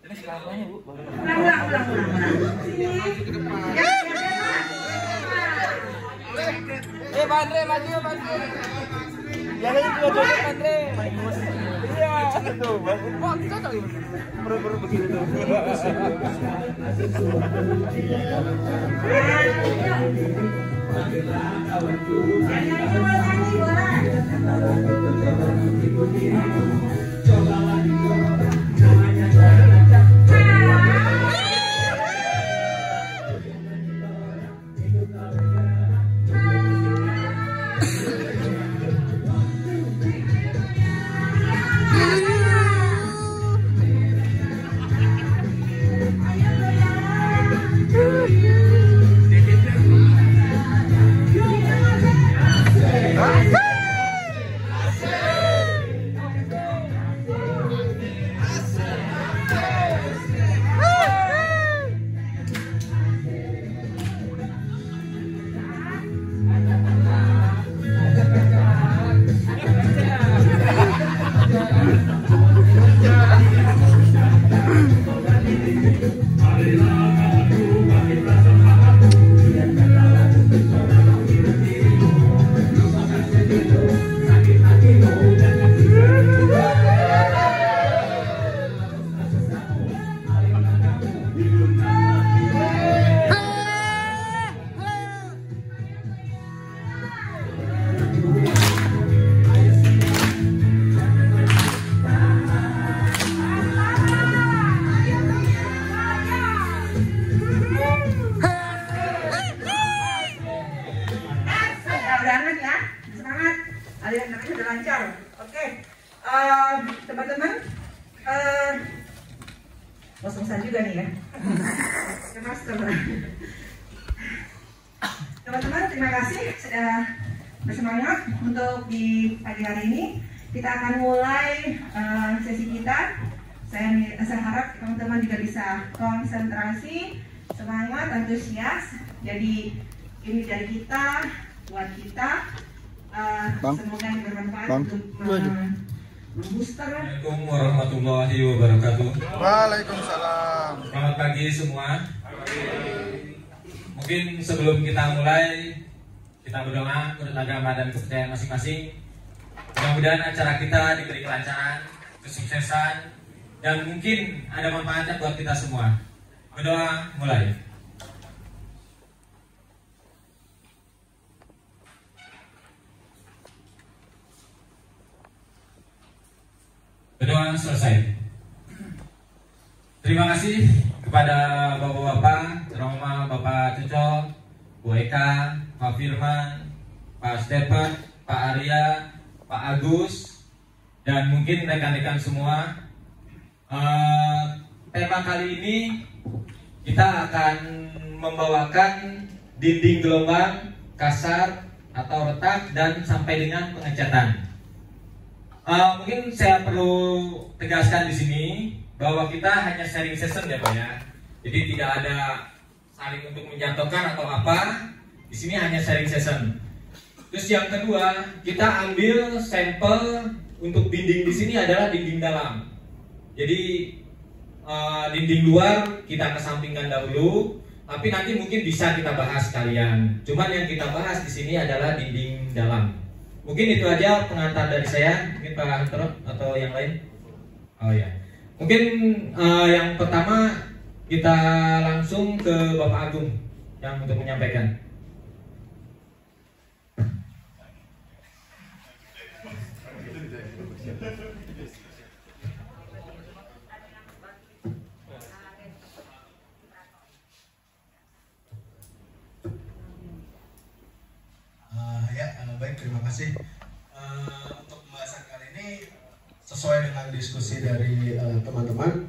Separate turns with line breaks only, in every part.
Ini sekarangnya Bu.
Ulang.
Pak Andre, maju Pak Andre. Jangan itu Pak Andre. Iya, tuh. Wah, cocok ini. Perut begitu tuh.
Aliran sudah lancar. Oke, teman-teman, bosan juga nih ya. Teman-teman, terima kasih sudah bersemangat untuk di pagi hari ini. Kita akan mulai sesi kita. Saya harap teman-teman juga bisa konsentrasi, semangat, antusias. Jadi ini dari kita, buat kita. Semoga yang bermanfaat untuk membooster.
Assalamualaikum warahmatullahi wabarakatuh.
Waalaikumsalam.
Selamat pagi semua. Mungkin sebelum kita mulai, kita berdoa menurut agama dan kepercayaan masing-masing. Mudah-mudahan acara kita diberi kelancaran, kesuksesan, dan mungkin ada manfaatnya buat kita semua. Berdoa mulai. Berdoa selesai. Terima kasih kepada Bapak-Bapak, terutama Bapak Cuco, Bu Eka, Pak Firman, Pak Stephen, Pak Arya, Pak Agus, dan mungkin rekan-rekan semua. Tema kali ini kita akan membawakan dinding gelombang, kasar atau retak, dan sampai dengan pengecatan. Mungkin saya perlu tegaskan di sini bahwa kita hanya sharing session ya Pak ya. Jadi tidak ada saling untuk menjatuhkan atau apa. Di sini hanya sharing session. Terus yang kedua, kita ambil sampel untuk dinding di sini adalah dinding dalam. Jadi dinding luar kita kesampingkan dahulu, tapi nanti mungkin bisa kita bahas sekalian. Cuman yang kita bahas di sini adalah dinding dalam. Mungkin itu aja pengantar dari saya. Mungkin Pak Antoro atau yang lain. Oh ya. Mungkin yang pertama kita langsung ke Bapak Agung yang untuk menyampaikan.
Baik, terima kasih. Untuk pembahasan kali ini sesuai dengan diskusi dari teman-teman,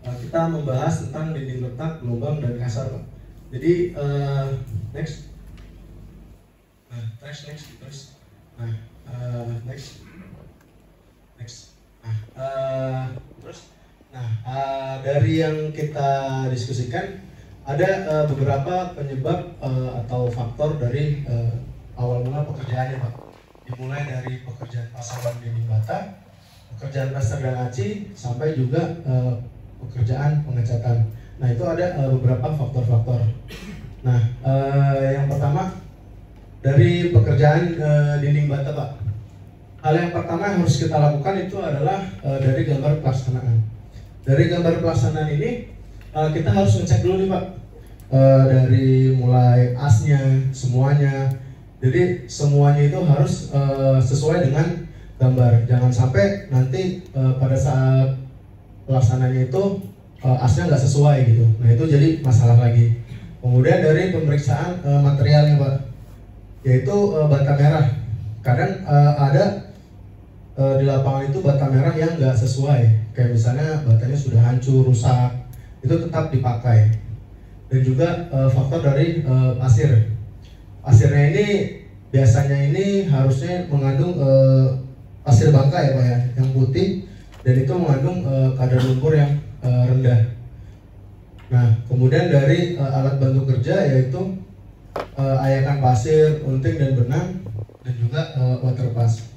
kita membahas tentang dinding retak, gelombang, dan kasar, Pak. Jadi next, terus, dari yang kita diskusikan ada beberapa penyebab atau faktor dari awal mula pekerjaannya, Pak. Dimulai dari pekerjaan pasangan dinding bata, pekerjaan plaster dan aci, sampai juga pekerjaan pengecatan. Nah itu ada beberapa faktor-faktor. Nah yang pertama dari pekerjaan dinding bata Pak. Hal yang pertama yang harus kita lakukan itu adalah dari gambar pelaksanaan. Dari gambar pelaksanaan ini kita harus ngecek dulu nih Pak, dari mulai asnya semuanya. Jadi semuanya itu harus sesuai dengan gambar. Jangan sampai nanti pada saat pelaksananya itu asnya nggak sesuai gitu. Nah itu jadi masalah lagi. Kemudian dari pemeriksaan materialnya Pak, yaitu bata merah. Kadang ada di lapangan itu bata merah yang nggak sesuai, kayak misalnya batanya sudah hancur, rusak, itu tetap dipakai. Dan juga faktor dari pasir. Pasirnya ini biasanya ini harusnya mengandung pasir bangka ya Pak ya, yang putih, dan itu mengandung kadar lumpur yang rendah. Nah kemudian dari alat bantu kerja yaitu ayakan pasir, unting dan benang, dan juga water pass.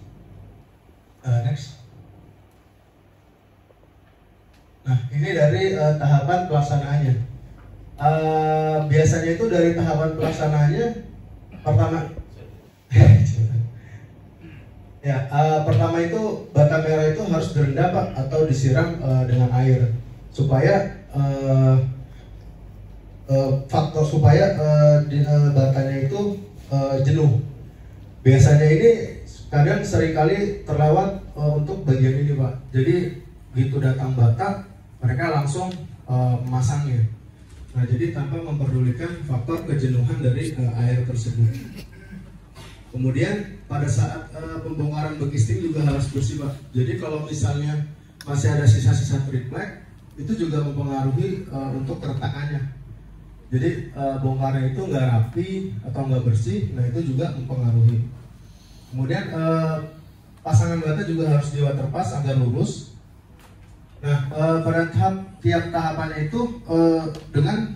Next. Nah ini dari tahapan pelaksanaannya. Biasanya itu dari tahapan pelaksanaannya pertama ya pertama itu bata merah itu harus direndam Pak, atau disiram dengan air supaya faktor supaya batanya itu jenuh. Biasanya ini kadang seringkali terlewat untuk bagian ini Pak. Jadi begitu datang bata, mereka langsung memasangnya. Nah jadi tanpa memperdulikan faktor kejenuhan dari air tersebut. Kemudian pada saat pembongkaran bekisting juga harus bersih Pak. Jadi kalau misalnya masih ada sisa-sisa triplek, itu juga mempengaruhi untuk keretakannya. Jadi bongkarnya itu nggak rapi atau nggak bersih, nah itu juga mempengaruhi. Kemudian pasangan bata juga harus di water pass agar lurus. Nah pada tiap tahapannya itu dengan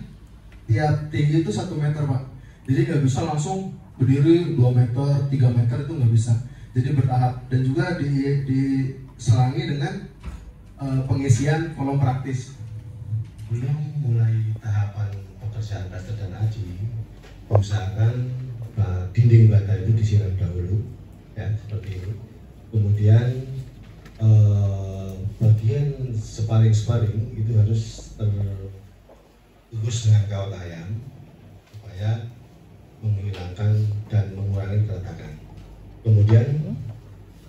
tiap tinggi itu 1 meter Pak. Jadi nggak bisa langsung berdiri 2 meter, 3 meter, itu nggak bisa. Jadi bertahap, dan juga diselangi dengan pengisian kolom praktis.
Belum mulai tahapan pekerjaan plaster dan aji, usahakan dinding bata itu disiram dahulu, ya seperti ini. Kemudian bagian sparing itu harus terus dengan kawat ayam supaya menghilangkan dan mengurangi keretakan. Kemudian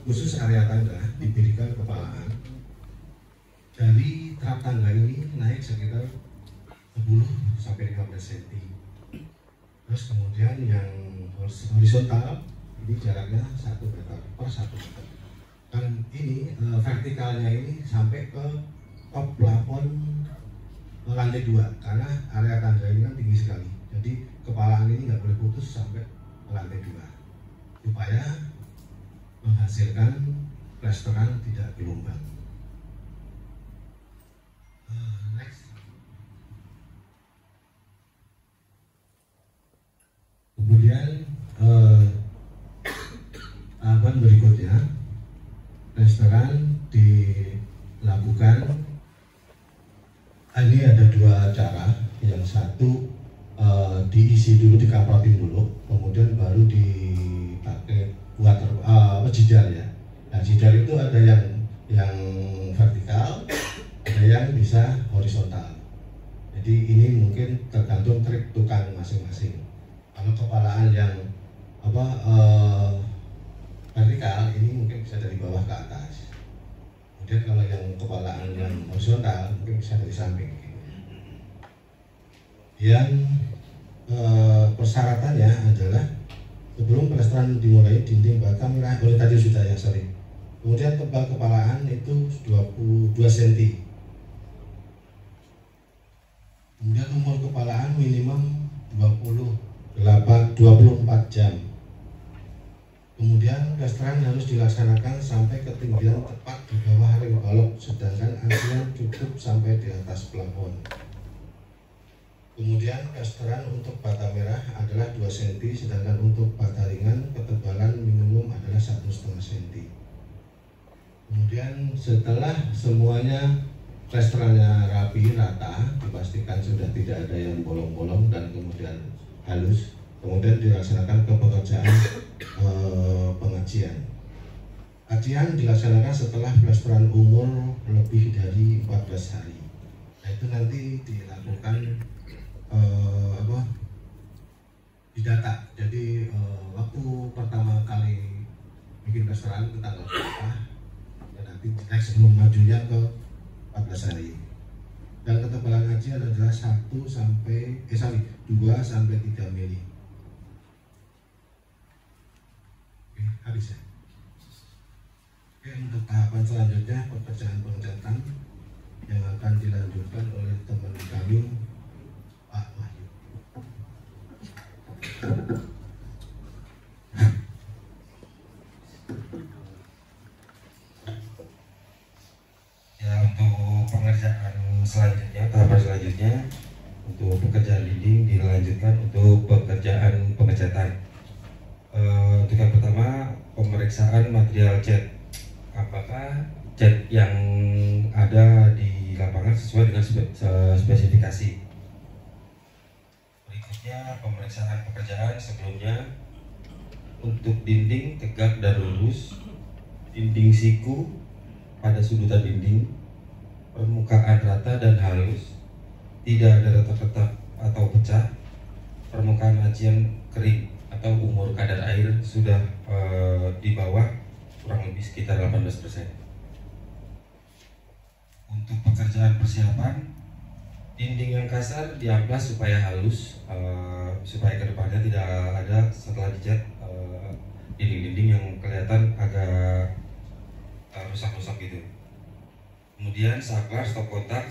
khusus area tangga diberikan kepalaan. Dari trap tangga ini naik sekitar 10 sampai 15 cm. Terus kemudian yang horizontal ini jaraknya 1 meter per 1 meter. Dan ini vertikalnya ini sampai ke top plafon lantai 2, karena area tangga ini kan tinggi sekali. Jadi kepalaan ini nggak boleh putus sampai ke lantai 2 supaya menghasilkan plesteran tidak gelombang. Next. Kemudian tahapan berikutnya, plesteran dilakukan. Ini ada 2 cara. Yang satu diisi dulu, dikaprotin dulu, kemudian baru dipakai jidar ya. Nah jidar itu ada yang vertikal, ada yang bisa horizontal. Jadi ini mungkin tergantung trik tukang masing-masing. Kalau kepalaan yang vertikal ini mungkin bisa dari bawah ke atas. Kemudian kalau yang kepalaan yang horizontal mungkin bisa dari samping. Yang persyaratannya adalah sebelum pelestarian dimulai, dinding bata merah oleh tadi sudah ya, sorry. Kemudian tebal kepalaan itu 22 cm. Kemudian umur kepalaan minimum 24 jam. Kemudian plesteran harus dilaksanakan sampai ketinggian tepat di bawah ring balok, sedangkan antrian cukup sampai di atas plafon. Kemudian plesteran untuk bata merah adalah 2 cm, sedangkan untuk bata ringan ketebalan minimum adalah 1,5 cm. Kemudian setelah semuanya plesterannya rapi, rata, dipastikan sudah tidak ada yang bolong-bolong dan kemudian halus. Kemudian dilaksanakan ke pekerjaan pengajian. Kajian dilaksanakan setelah plesteran umur lebih dari 14 hari. Nah, itu nanti dilakukan didata. Jadi waktu pertama kali bikin plesteran itu tanggal berapa, dan nanti sebelum majunya ke 14 hari. Dan ketebalan haji adalah 2 sampai 3 mili. Oke, habis ya. Oke, untuk tahapan selanjutnya pekerjaan pengecatan yang akan dilanjutkan oleh teman kami, Pak Wahyu.
Ya, untuk pengerjaan selanjutnya, tahapan selanjutnya untuk pekerjaan dinding dilanjutkan untuk pekerjaan pengecatan. Untuk yang pertama, pemeriksaan material cat. Apakah cat yang ada di lapangan sesuai dengan spesifikasi. Berikutnya, pemeriksaan pekerjaan sebelumnya untuk dinding tegak dan lurus, dinding siku pada sudutan dinding, permukaan rata dan halus, tidak ada retak-retak atau pecah, permukaan acian kering atau umur kadar air sudah di bawah kurang lebih sekitar 18%. Untuk pekerjaan persiapan, dinding yang kasar diamplas supaya halus, supaya kedepannya tidak ada setelah dicat dinding-dinding yang kelihatan agak rusak-rusak gitu. Kemudian saklar, stop kontak,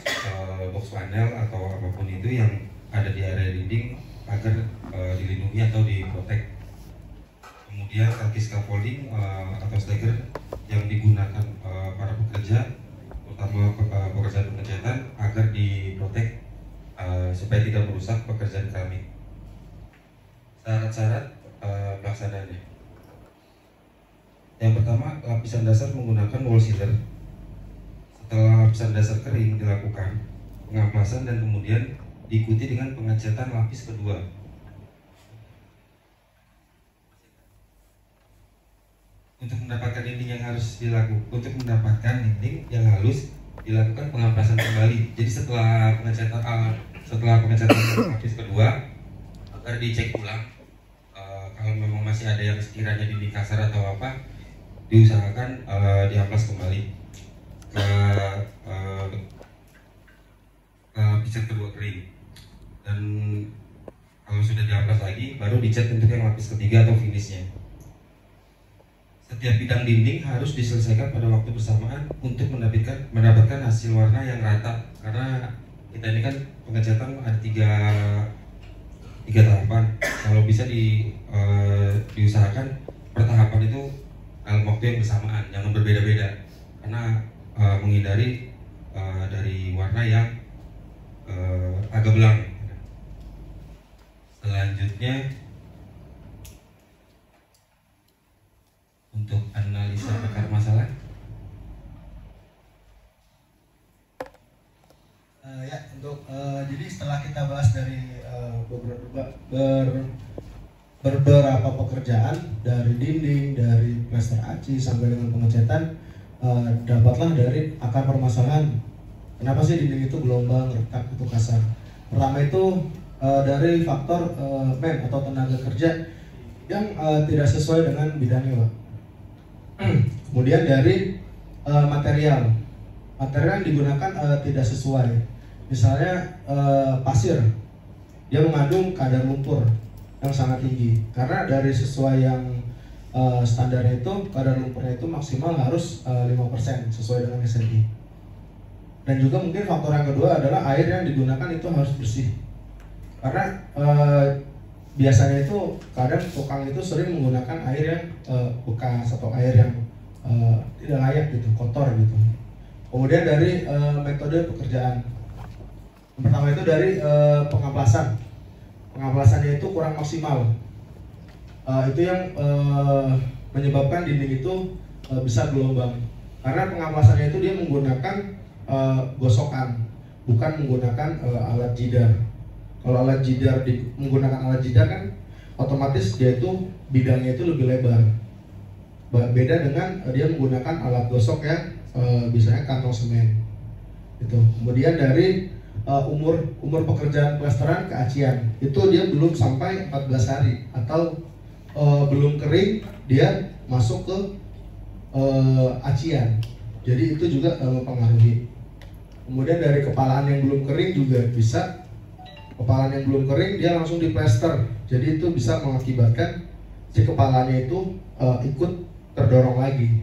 box panel atau apapun itu yang ada di area dinding agar dilindungi atau diprotek. Kemudian kaki scaffolding atau stagger yang digunakan para pekerja, terutama pekerjaan pengecatan, agar diprotek supaya tidak merusak pekerjaan kami. Syarat-syarat pelaksanaannya. Yang pertama, lapisan dasar menggunakan wall sealer. Setelah lapisan dasar kering dilakukan pengamplasan dan kemudian diikuti dengan pengecatan lapis kedua. Untuk mendapatkan dinding yang halus dilakukan pengamplasan kembali. Jadi setelah pengecatan lapis kedua, agar dicek ulang. Kalau memang masih ada yang sekiranya dinding kasar atau apa, diusahakan diamplas kembali ke lapisan kedua kering. Dan kalau sudah diamplas lagi, baru dicat untuk yang lapis ketiga atau finishnya. Setiap bidang dinding harus diselesaikan pada waktu bersamaan untuk mendapatkan hasil warna yang rata. Karena kita ini kan pengecatan ada tiga tahapan. Kalau bisa diusahakan per tahapan itu dalam waktu yang bersamaan, jangan berbeda-beda. Karena menghindari dari warna yang agak belang. Selanjutnya, untuk analisa akar masalah.
Jadi setelah kita bahas dari beberapa pekerjaan, dari dinding, dari plester aci sampai dengan pengecatan, dapatlah dari akar permasalahan. Kenapa sih dinding itu gelombang, retak, itu kasar? Pertama itu dari faktor atau tenaga kerja yang tidak sesuai dengan bidangnya, Pak. Kemudian dari material yang digunakan tidak sesuai. Misalnya pasir, dia mengandung kadar lumpur yang sangat tinggi. Karena dari sesuai yang standarnya itu, kadar lumpurnya itu maksimal harus 5% sesuai dengan SNI. Dan juga mungkin faktor yang kedua adalah air yang digunakan itu harus bersih. Karena biasanya itu kadang tukang itu sering menggunakan air yang bekas atau air yang tidak layak gitu, kotor gitu. Kemudian dari metode pekerjaan, yang pertama itu dari pengamplasan. Pengamplasannya itu kurang maksimal. Itu yang menyebabkan dinding itu bisa gelombang. Karena pengamplasannya itu dia menggunakan gosokan, bukan menggunakan alat jidar. Kalau alat jidar menggunakan alat jidar kan otomatis dia itu bidangnya itu lebih lebar. Beda dengan dia menggunakan alat gosok yang misalnya kantong semen. Itu. Kemudian dari umur pekerjaan plesteran keacian itu dia belum sampai 14 hari atau belum kering dia masuk ke acian. Jadi itu juga mempengaruhi. Kemudian dari kepalaan yang belum kering juga bisa. Kepalaan yang belum kering dia langsung diplester. Jadi itu bisa mengakibatkan si kepalanya itu ikut terdorong lagi.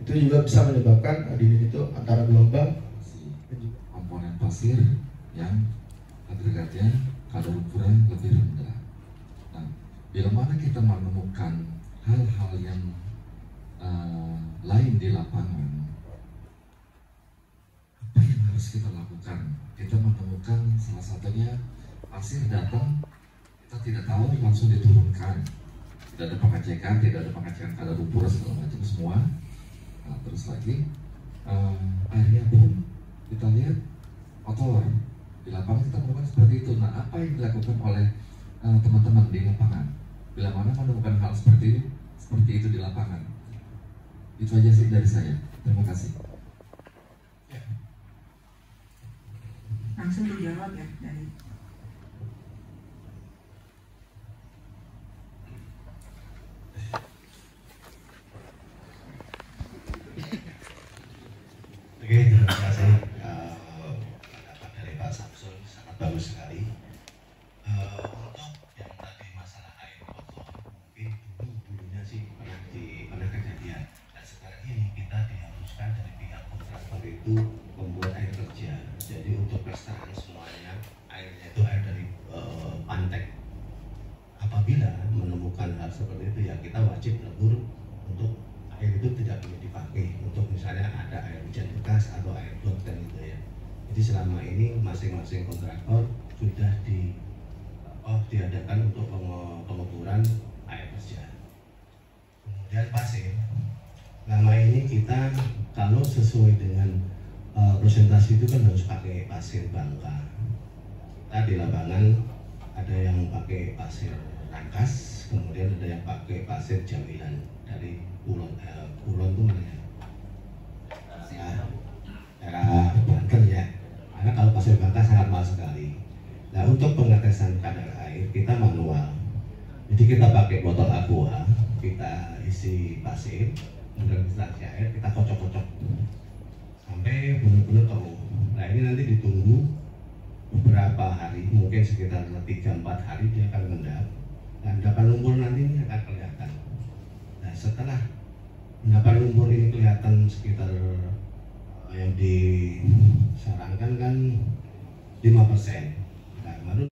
Itu juga bisa menyebabkan dinding itu antara gelombang.
Komponen pasir yang agregatnya kadar ukuran lebih rendah. Nah, bila mana kita menemukan hal-hal yang lain di lapangan, apa yang harus kita lakukan? Kita menemukan salah satunya pasir datang, kita tidak tahu, langsung diturunkan. Tidak ada pengecekan kadar ukuran segala macam semua. Nah, terus lagi airnya pun kita lihat kotor. Di lapangan kita menemukan seperti itu. Nah, apa yang dilakukan oleh teman-teman di lapangan bila mana menemukan hal seperti itu di lapangan? Itu aja sih dari saya. Terima kasih.
Langsung dijawab ya dari
Oke, terima kasih pendapat dari Pak Samsul, sangat bagus sekali. Untuk yang tadi masalah air kotor, mungkin dulunya sih pernah kejadian. Dan sekarang ini kita diharuskan dari pihak kontraktor itu membuat air kerja. Jadi untuk pelestarian semuanya, airnya itu air dari pantek. Apabila menemukan hal seperti itu, ya kita wajib lebur untuk air itu tidak boleh dipakai untuk misalnya ada air hujan bekas atau air got dan gitu ya. Jadi selama ini masing-masing kontraktor sudah diadakan untuk pengukuran air kerja. Kemudian pasir, lama ini kita kalau sesuai dengan presentasi itu kan harus pakai pasir bangka. Kita di lapangan ada yang pakai pasir rangkas, kemudian ada yang pakai pasir jamilan dari Kulon itu mana ya? Daerah Banten ya. Karena kalau pasir bangka sangat mahal sekali. Nah, untuk pengetesan kadar air kita manual. Jadi kita pakai botol aqua, kita isi pasir, kemudian kita isi air, kita kocok-kocok sampai benar-benar tahu. Nah, ini nanti ditunggu beberapa hari, mungkin sekitar 3-4 hari dia akan mengendap. Dan endapan lumpur nanti ini akan kelihatan. Nah, setelah endapan lumpur ini kelihatan sekitar yang disarankan kan 5%.